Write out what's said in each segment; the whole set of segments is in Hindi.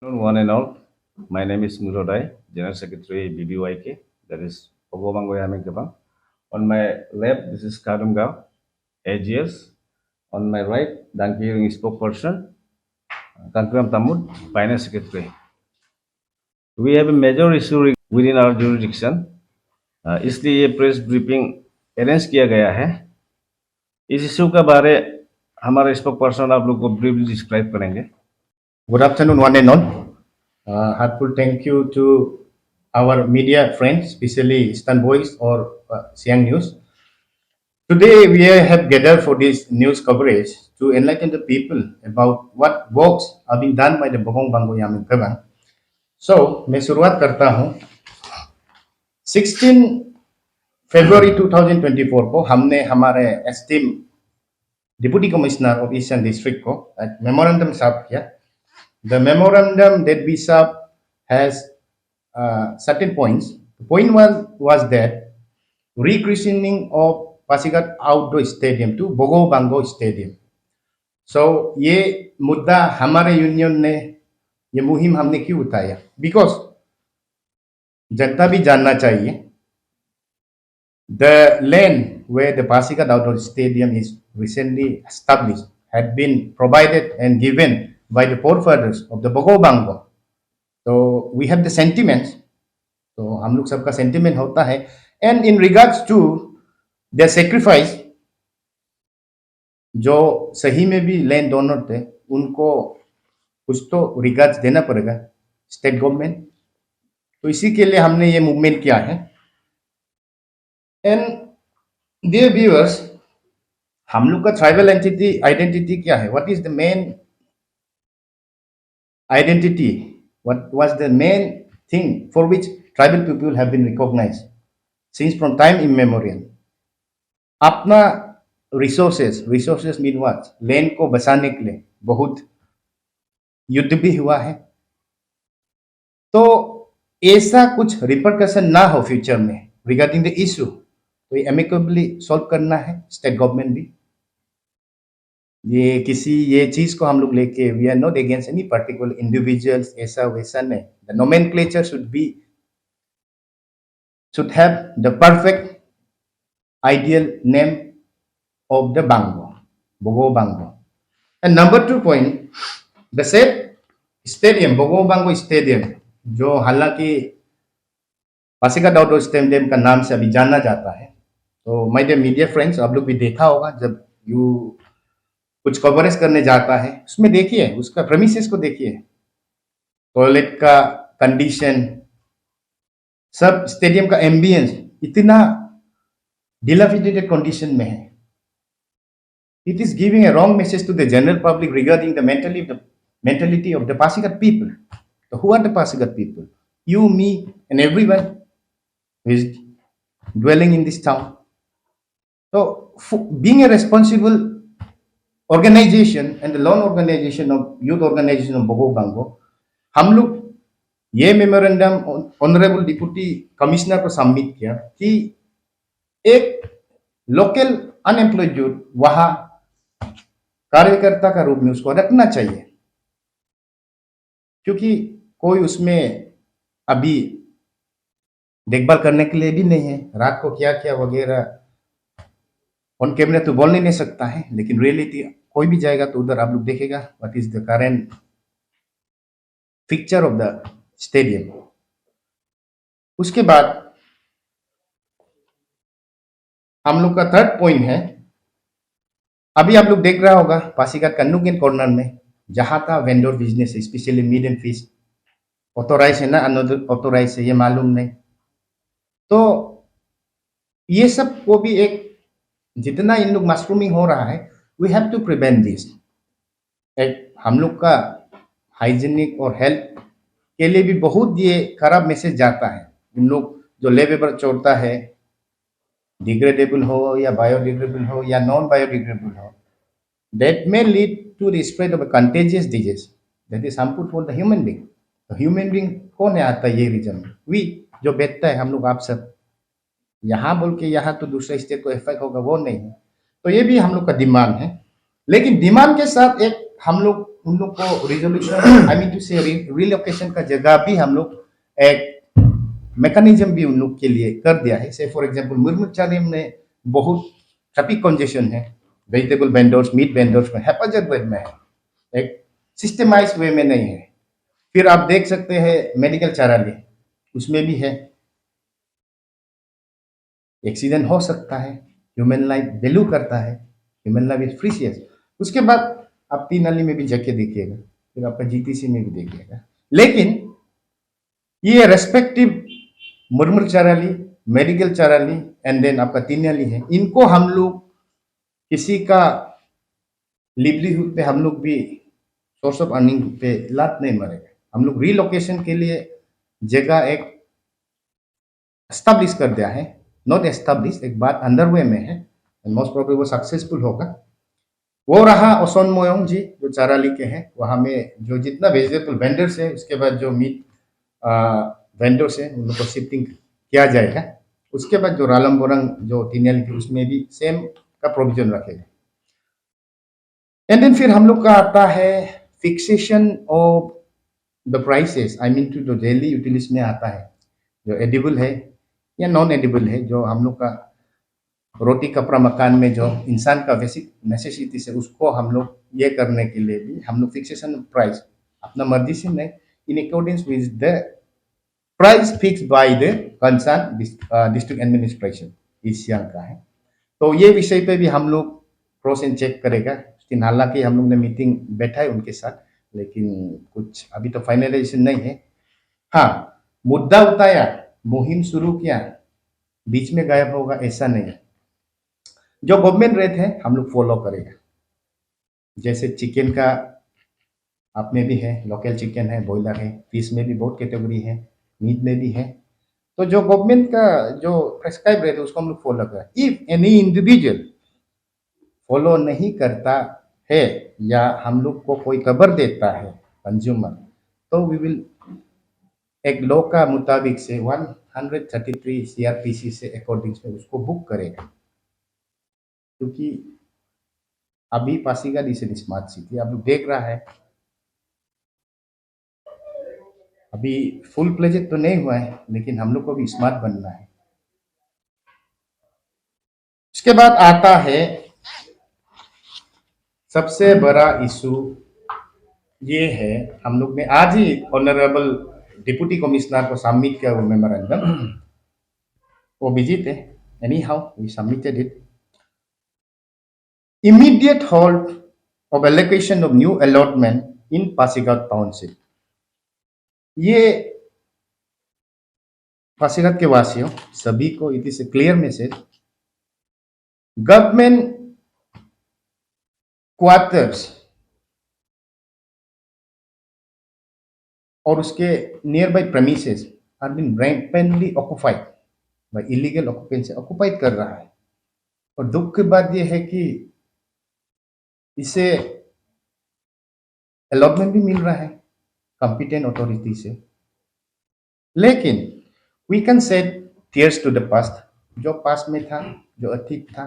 One and all, my name is Nurodai, General Secretary BBYK, that is Ogobango Yamikaba. On my left, this is Kadumgao, AGS. On my right, Dankiring spokesperson, Kankram Tamud, Finance Secretary. We have a major issue within our jurisdiction, इसलिए ये प्रेस ब्रीफिंग अरेंज किया गया है। इस इशू का बारे हमारे स्पोक पर्सन आप लोग को ब्रीफली डिस्क्राइब करेंगे। Good afternoon, one and all. Heartful thank you to our media friends, especially Eastern Voice or Siang News. Today, we have gathered for this news coverage to enlighten the people about what works are being done by the Bogong Bango Yamin Kebang. So, मैं शुरुआत करता हूँ। 16 फरवरी 2024 को हमने हमारे esteem deputy commissioner of eastern district को मेमोरेंडम साफ किया। The memorandum that we sub has certain points. The point one was that rechristening of Pasigat Outdoor Stadium to Bogo Bango Stadium. So ये मुद्दा हमारे यूनियन ने ये मुहिम हमने क्यों उठाया? Because जनता भी जानना चाहिए the land where the Pasigat Outdoor Stadium is recently established had been provided and given by the forefathers of the Bogo Bango. So we have the sentiments. तो हम लोग सबका सेंटिमेंट होता है and in regards to the sacrifice जो सही में भी लैंड डोनर थे उनको कुछ तो रिगार्ड्स देना पड़ेगा स्टेट गवर्नमेंट। तो इसी के लिए हमने ये मूवमेंट किया है। एंड डियर व्यूअर्स, हम लोग का ट्राइबल आइडेंटिटी क्या है? What is the main identity? What was the main thing for which tribal people have been recognized since from time immemorial. अपना resources mean what? लैंड को बचाने के लिए बहुत युद्ध भी हुआ है। तो ऐसा कुछ रिपरकशन ना हो फ्यूचर में रिगार्डिंग द इशू, तो ये एमिकेबली सॉल्व करना है स्टेट गवर्नमेंट भी। ये चीज को हम लोग लेके we are not against any particular individuals, ऐसा वैसा नहीं। The nomenclature should have the perfect ideal name of the Bango, Bogo Bango. And number 2 point, the said stadium, Bogo Bango Stadium, जो हालांकि पासीघाट आउटडोर स्टेडियम का नाम से अभी जाना जाता है। तो माय डियर मीडिया फ्रेंड्स, आप लोग भी देखा होगा जब यू कुछ कवरेज करने जाता है, उसमें देखिए उसका प्रेमिसेस को देखिए, टॉयलेट का कंडीशन, सब स्टेडियम का एम्बियंस इतना dilapidated condition में है। It is giving a wrong message to the general public regarding the mentality of the Pasigat people. So who are the Pasigat people? You, me, and everyone who is dwelling in this town. So being a responsible organization and the lone organization of youth organization of Bogo Bango, हम लोग ये मेमोरेंडम ऑनरेबल डिप्टी कमिश्नर को सबमिट किया कि एक लोकल अनएम्प्लॉयड यूथ वहां कार्यकर्ता का रूप में उसको रखना चाहिए, क्योंकि कोई उसमें अभी देखभाल करने के लिए भी नहीं है। रात को क्या क्या वगैरह ऑन कैमरा तो बोल नहीं सकता है, लेकिन रियलिटी कोई भी जाएगा तो उधर आप लोग देखेगा what is the current picture of the stadium. उसके बाद हम लोग का थर्ड पॉइंट है, अभी आप लोग देख रहा होगा पासीघाट कन्नुगेन कॉर्नर में जहां था vendor business, specially meat and fish, authorise है ना अनदर ऑथोराइज है ये मालूम नहीं। तो ये सब को भी एक जितना इन लोग मशरूमिंग हो रहा है, we have to prevent this. एक हम लोग का हाइजीनिक और हेल्थ के लिए भी बहुत ये खराब मैसेज जाता है। इन लोग जो लेबर छोड़ता है, डिग्रेडेबल हो या बायोडिग्रेडेबल हो या नॉन बायोडिग्रेडेबल हो, that may lead to the spread of a contagious disease that is harmful for the human being. तो ह्यूमन बींग कौन है आता ये रीजन में? वी जो बैठता है हम लोग, आप सब यहाँ बोल के यहाँ तो दूसरे स्टेट को इफेक्ट होगा वो नहीं है। तो ये भी हम लोग का डिमांड है, लेकिन डिमांड के साथ एक हम लोग उन लोग को रिजोल्यूशन आई मीन टू से रिलोकेशन का जगह भी हम लोग एक मैकेनिज्म भी उन लोग के लिए कर दिया है। से फॉर एग्जांपल मुर्मुचारिम में बहुत ट्रैफिक कंजेशन है, वेजिटेबल वेंडर्स, मीट वेंडर्स में हैप्पीजेड वे में है, एक सिस्टमाइज वे में नहीं है। फिर आप देख सकते हैं मेडिकल चाराली, उसमें भी है, एक्सीडेंट हो सकता है, ह्यूमन लाइफ वैल्यू करता है, ह्यूमन लाइफ इज प्रीशियस। उसके बाद आप तीन नाली में भी जाके देखिएगा, फिर आपका जीटीसी में भी देखिएगा। लेकिन ये respective Murmur Charali, medical Charali and then आपका तीन नाली है, इनको हम लोग किसी का लिवलीहुड पे हम लोग भी सोर्स ऑफ अर्निंग पे लात नहीं मारेगा। हम लोग रीलोकेशन के लिए जगह एक एस्टाब्लिश कर दिया है, नॉट एस्टाब्लिश, एक बात अंडरवे में है, मोस्ट प्रोबेबली वो सक्सेसफुल होगा। वो रहा ओसन मोयोंग जी जो चाराली के हैं, वहाँ में जो जितना वेजिटेबल वेंडर्स है, उसके बाद जो मीट वेंडर्स है, उन लोग को शिफ्टिंग किया जाएगा। उसके बाद जो रालम बोरंग जो तीनियाली थी, उसमें भी सेम का प्रोविजन रखेगा। एंड देन फिर हम लोग का आता है fixation of the prices, I mean to जो डेली यूटिलिटीज में आता है, जो एडिबल है या नॉन एडिबल है, जो हम लोग का रोटी कपड़ा मकान में जो इंसान का बेसिक नेसेसिटीज है, उसको हम लोग ये करने के लिए भी हम लोग फिक्सेशन प्राइस अपना मर्जी से नहीं, in according with the price fix by the concern district administration, इस यहाँ का है। तो ये विषय पे भी हम लोग क्रॉस एंड चेक करेगा। हालांकि हम लोग ने मीटिंग बैठा है उनके साथ, लेकिन कुछ अभी तो फाइनलाइजेशन नहीं है। हाँ, मुद्दा उठाया, मुहिम शुरू किया, बीच में गायब होगा ऐसा नहीं है। जो गवर्नमेंट रेट है हम लोग फॉलो करेगा। जैसे चिकन का आप में भी है, लोकल चिकन है, बॉयलर है, फिश में भी बहुत कैटेगरी है, मीट में भी है। तो जो गवर्नमेंट का जो प्रेस्क्राइब रेट है उसको हम लोग फॉलो करें। इफ एनी इंडिविजुअल फॉलो नहीं करता है या हम लोग को कोई खबर देता है कंज्यूमर, तो वी विल एक लॉ का मुताबिक से 133 सीआरपीसी से अकॉर्डिंग से उसको बुक करेगा। क्योंकि अभी Pasighat is an smart city, आप लोग देख रहा है, अभी फुल प्लेजेड तो नहीं हुआ है, लेकिन हम लोग को भी स्मार्ट बनना है। उसके बाद आता है सबसे बड़ा इशू, ये है हम लोग ने आज ही ऑनरेबल डिप्टी कमिश्नर को सबमिट किया वो मेमोरेंडम, वो बिजी थे, anyhow we submitted it. Immediate hold of allocation of new allotment in Pasighat township. ये पासीघाट के वासियों सभी को it is a clear message, government quarters और उसके nearby premises are been rampantly occupied by illegal occupancy, occupied कर रहा है। और दुख की बात यह है कि इसे अलॉटमेंट भी मिल रहा है कॉम्पिटेंट अथॉरिटी से, लेकिन we can set tiers to the past, जो पास्ट में था, जो अतीत था,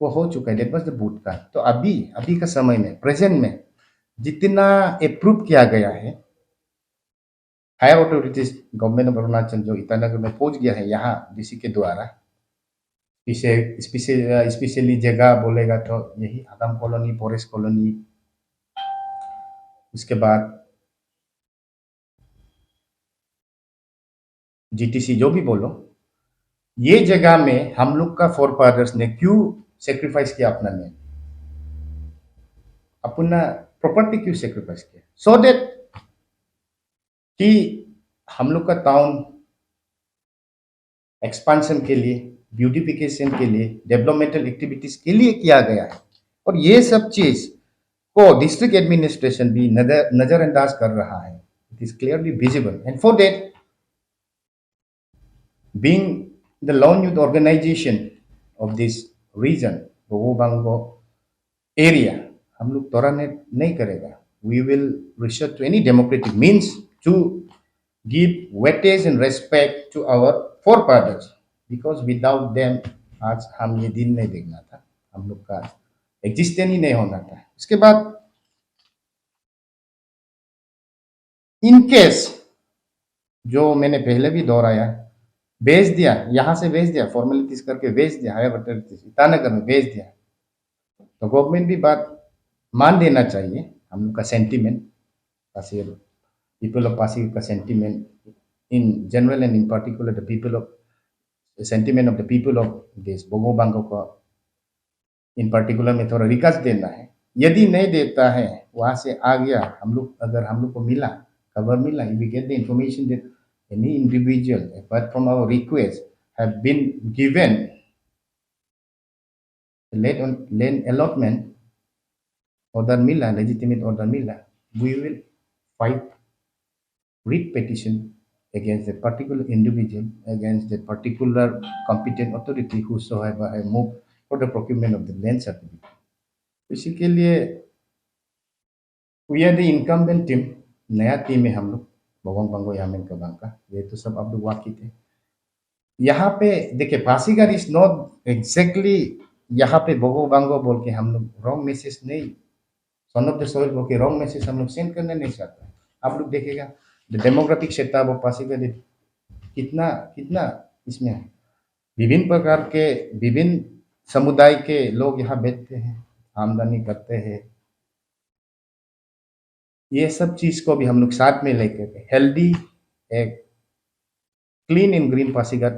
वो हो चुका है, दैट वाज द भूतकाल। तो अभी का समय में, प्रेजेंट में जितना अप्रूव किया गया है, higher authorities government of Arunachal जो ईटानगर में पहुंच गया है यहाँ डीसी के द्वारा, स्पेशली जगह बोलेगा तो यही आदम कॉलोनी, फॉरेस्ट कॉलोनी, उसके बाद जीटीसी, जो भी बोलो, ये जगह में हम लोग का फोर फादर्स ने क्यों सेक्रीफाइस किया अपना प्रॉपर्टी क्यों सेक्रीफाइस किया, सो दैट कि हम लोग का टाउन एक्सपांशन के लिए, ब्यूटिफिकेशन के लिए, डेवलपमेंटल एक्टिविटीज के लिए किया गया है। और ये सब चीज को डिस्ट्रिक्ट एडमिनिस्ट्रेशन भी नजरअंदाज कर रहा है, it is clearly visible. And for that, being the lone youth organization of this region, वो बांगो एरिया, हम लोग टॉलरेट नहीं करेगा। We will resort to any democratic means to give weightage and respect to our forefathers, because without them आज हम ये दिन नहीं देखना था, हम लोग का एग्जिस्टेंस ही नहीं होना था। उसके बाद इन केस जो मैंने पहले भी दोहराया, भेज दिया, यहाँ से भेज दिया, फॉर्मेलिटीज करके भेज दिया, हायर अथॉरिटीज ईटानगर में भेज दिया, तो गवर्नमेंट भी बात मान लेना चाहिए। हम लोग का sentiment, Pasighat people of Pasig का sentiment in general and in particular the sentiment of the people of this Bogo Bango को in particular में थोड़ा रिकस देना है। यदि नहीं देता है, वहां से आ गया, अगर हम लोग को मिला, खबर मिला, we get the information that any individual apart from our request have been given land allotment order मिला, legitimate order मिला, we will fight writ petition against a particular individual, against a particular competent authority whosoever have moved for the procurement of the land certificate. इसी के लिए we are the incumbent team, नया टीम है हम लोग, बगोंग बंगो यामिन कबांग का, ये तो सब आप लोग वाकिफ है। यहाँ पे देखिए पासीघाट इज नॉट एग्जैक्टली यहाँ पे बगो बांगो बोल के हम लोग रॉन्ग मैसेज नहीं, सन ऑफ द सोइल बोल के रॉन्ग मैसेज हम लोग सेंड करना नहीं चाहते। आप लोग देखिएगा the demographic setup of Pasighat कितना कितना इसमें है, विभिन्न प्रकार के विभिन्न समुदाय के लोग यहाँ बैठते हैं, आमदनी करते हैं। ये सब चीज को भी हम लोग साथ में लेकर हेल्दी एक clean and green Pasighat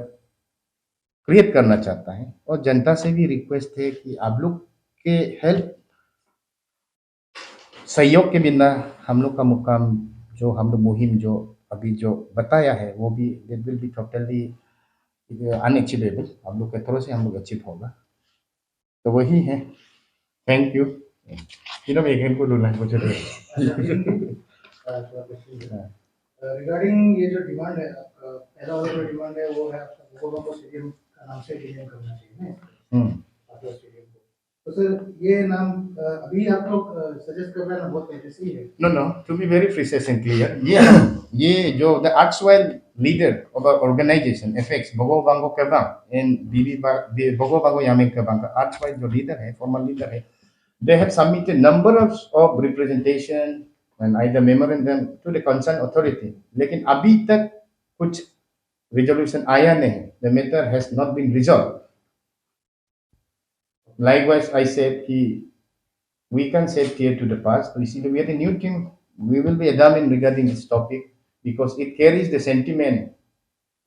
create करना चाहता है। और जनता से भी रिक्वेस्ट है कि आप लोग के हेल्प सहयोग के बिना हम लोग का मुकाम जो हम लोग मुहिम जो अभी जो बताया है वो भी it will be totally unachievable. आप लोग के तरफ से हम लोग अचीव होगा, तो वही है। Thank you. तीनों एक को डूला मुझे रिगार्डिंग ये जो डिमांड है आपका, पहला वाला जो डिमांड है वो है आपका भोगोबंगो स्टेडियम का नाम से डिजाइन करना चाहिए ना, आपका स्टेडियम को। तो सर ये नाम अभी आप लोग सजेस्ट कर रहे हैं ना, बहुत पहले से ही है। No no, to be very precise and clear, ये जो the erstwhile leader of our organisation एफएक्स बगो बांगो केबांग एंड बीबी बगो बांगो यामिन केबांग का अर्चवाइल जो लीडर है, फॉर्मल लीडर है, they have submitted number of representation and either memorandum to the concerned authority, लेकिन अभी तक कुछ resolution आया नहीं, the matter has not been resolved. Likewise I said कि we can say tear to the past, we see that we are the new team, we will be examining regarding this topic because it carries the sentiment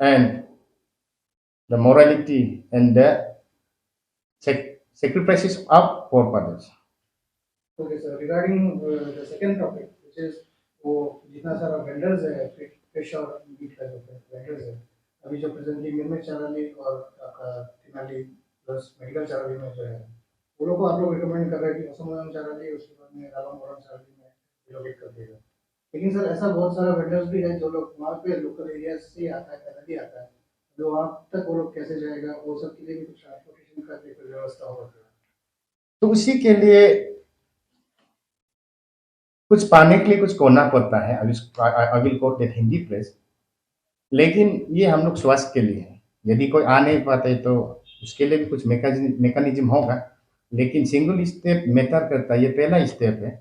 and the morality and the sacrifices of forefathers. Okay sir, regarding the second topic which is वो जितना सारा वेंडर्स है फिश और मीट का जो वेंडर्स है, अभी जो प्रेजेंटली मिरमिट चाराली और आपका तिनाली प्लस मेडिकल चाराली में जो है, वो लोग को आप लोग रिकमेंड कर रहे हैं कि असमोदम चाराली उसके बाद में रावण मोरम चाराली में रिलोकेट कर देगा। लेकिन सर ऐसा बहुत सारा वेंडर्स भी है जो लोग वहाँ पे लोकल एरिया से आता है, पैदल ही आता है, जो वहाँ तक वो लोग कैसे जाएगा, वो सब के लिए भी कुछ ट्रांसपोर्टेशन का कोई व्यवस्था होगा। तो उसी के लिए कुछ पाने के लिए कुछ करना पड़ता है। I will coat that Hindi place, लेकिन ये हम लोग स्वास्थ्य के लिए है। यदि कोई आ नहीं पाते तो उसके लिए भी कुछ मैकेनिज्म होगा, लेकिन सिंगल स्टेप मैटर करता है। ये पहला स्टेप है,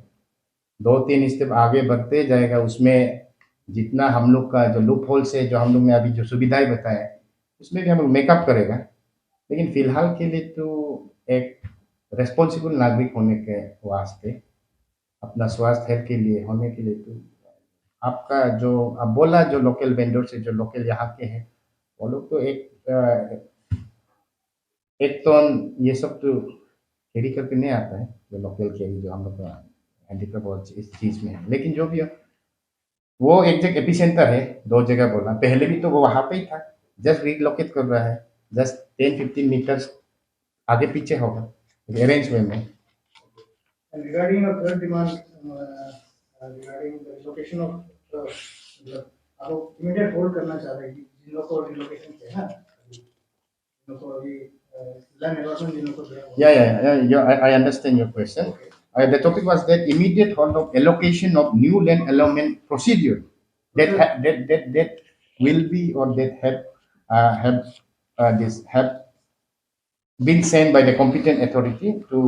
2-3 स्टेप आगे बढ़ते जाएगा। उसमें जितना हम लोग का जो लूप होल से जो हम लोग ने अभी जो सुविधाएं बताया उसमें भी हम लोग मेकअप करेगा। लेकिन फिलहाल के लिए तो एक रेस्पॉन्सिबल नागरिक होने के वास्ते, अपना स्वास्थ्य हेल्थ के लिए होने के लिए, तो आपका जो आप बोला जो लोकल वेंडर से जो लोकल यहाँ के हैं वो लोग तो एक टन ये सब तो कैरी करके नहीं आता है, जो लोकल कैरी जो हम लोग का हैंडीक्राफ्ट इस चीज़ में है। लेकिन जो भी हो, वो एक जगह एपिसेंटर है, 2 जगह बोला, पहले भी तो वो वहाँ पे ही था, जस्ट रिलोकेट कर रहा है, जस्ट 10-15 मीटर्स आगे पीछे होगा अरेंज वे में। Regarding your third demand, regarding the relocation of मतलब आप लोग immediate hold करना चाह रहे हैं जिन लोगों को relocation किया है ना, जिन लोगों को अभी land allotment जिन लोगों को दिया है। Yeah, I understand your question. The topic was that immediate hold of allocation of new land allotment procedure that will be or that have been sent by the competent authority to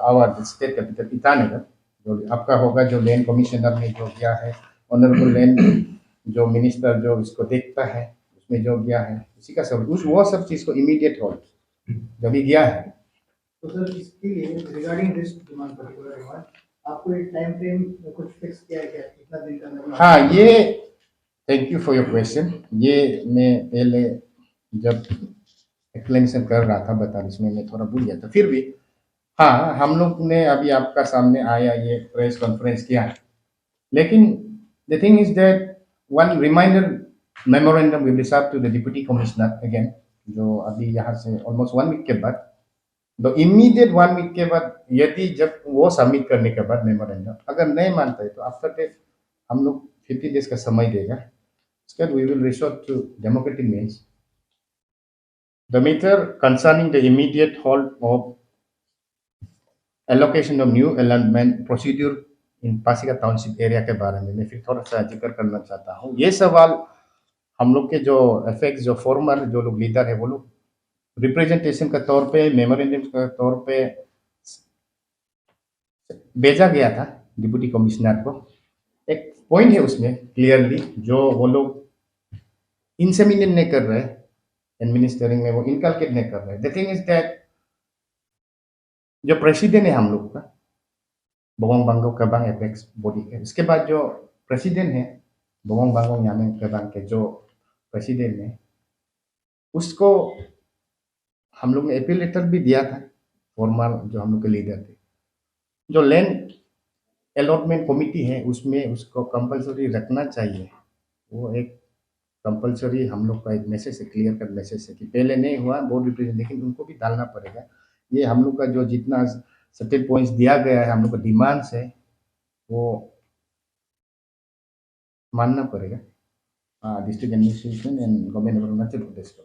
our state capital Itaनगर। जो आपका होगा जो लैंड कमिश्नर ने जो किया है ऑनरेबल लैंड जो मिनिस्टर जो इसको देखता है उसमें जो गया है उसी का सब उस वो सब चीज़ को इमीडिएट हो जब भी गया है। तो सर इसके लिए regarding this demand, particular demand, आपको एक टाइम फ्रेम कुछ फिक्स किया है क्या, कितना दिन का अंदर में? हाँ, ये thank you for your question. ये मैं पहले जब एक्सप्लेनेशन कर रहा था बता इसमें मैं थोड़ा भूल गया था, फिर भी हाँ, हम लोग ने अभी आपका सामने आया ये प्रेस कॉन्फ्रेंस किया है, लेकिन the thing is that one reminder memorandum will be serve to the deputy commissioner again, जो अभी यहाँ से ऑलमोस्ट 1 वीक के बाद, तो इमीडिएट 1 वीक के बाद यदि जब वो सबमिट करने के बाद मेमोरेंडम अगर नहीं मानता है तो आफ्टर दैट हम लोग 50 डेज का समय देगा। उसके बाद we will resort to democratic means the matter concerning the immediate hold of allocation of new allotment procedure in Pasighat township area के बारे में मैं फिर थोड़ा सा जिक्र करना चाहता हूँ। ये सवाल हम लोग के जो एफेक्स जो फॉर्मर जो लोग लीडर है वो लोग रिप्रेजेंटेशन का तौर पे मेमोरेंडम का तौर पे भेजा गया था डिप्टी कमिश्नर को। एक पॉइंट है उसमें क्लियरली जो वो लोग इंसेमिनेट नहीं कर रहे एडमिनिस्ट्रेटिंग में वो इनकलकेट नहीं कर रहे। द थिंग इज दैट जो प्रेसिडेंट है हम लोग का बोगोंग बांगो कबांग एपेक्स बॉडी है, इसके बाद जो प्रेसिडेंट है बोगोंग बांगो यामिंग कबांग के जो प्रेसिडेंट है उसको हम लोग ने अपील लेटर भी दिया था। फॉर्मर जो हम लोग के लीडर थे जो लैंड अलॉटमेंट कमिटी है उसमें उसको कंपलसरी रखना चाहिए। वो एक कंपलसरी हम लोग का एक मैसेज है, क्लियर कट मैसेज है कि पहले नहीं हुआ बोर्ड रिप्रेजेंट, लेकिन उनको भी डालना पड़ेगा। ये हम लोग का जो जितना सर्टेन पॉइंट्स दिया गया है हम लोग का डिमांड्स है वो मानना पड़ेगा district administration and government of Arunachal Pradesh को।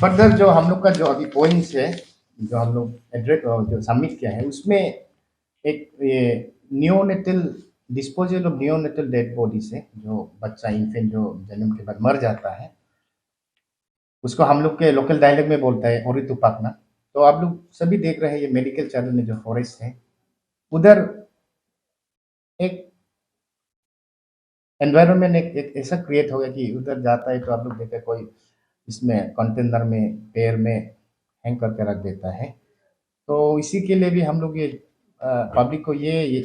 फर्दर जो हम लोग का जो अभी पॉइंट्स है जो हम लोग एड्रेस जो सबमिट किया है उसमें एक ये neonatal disposal of neonatal dead bodies है, जो बच्चा इन्फेंट जो जन्म के बाद मर जाता है उसको हम लोग के लोकल डायलेक्ट में बोलता है ओरितुपाकना। तो आप लोग सभी देख रहे हैं ये मेडिकल चैनल में जो फॉरेस्ट है उधर एक एनवायरनमेंट एक ऐसा क्रिएट हो गया कि उधर जाता है तो आप लोग देखते हैं कोई इसमें कंटेनर में पैर में हैंग करके रख देता है। तो इसी के लिए भी हम लोग ये पब्लिक को ये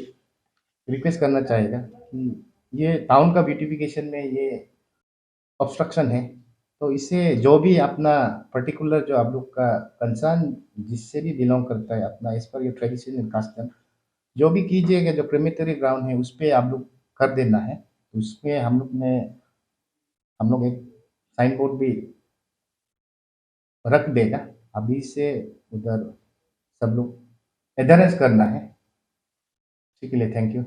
रिक्वेस्ट करना चाहेगा कि ये टाउन का ब्यूटिफिकेशन में ये ऑब्स्ट्रक्शन है, तो इसे जो भी अपना पर्टिकुलर जो आप लोग का कंसर्न जिससे भी बिलोंग करता है अपना एज पर ये ट्रेडिशन एंड कस्टम जो भी कीजिएगा जो क्रेमेटरी ग्राउंड है उस पे आप लोग कर देना है। उसमें हम लोग एक साइन बोर्ड भी रख देगा अभी से, उधर सब लोग एडरेस करना है। ठीक है, थैंक यू।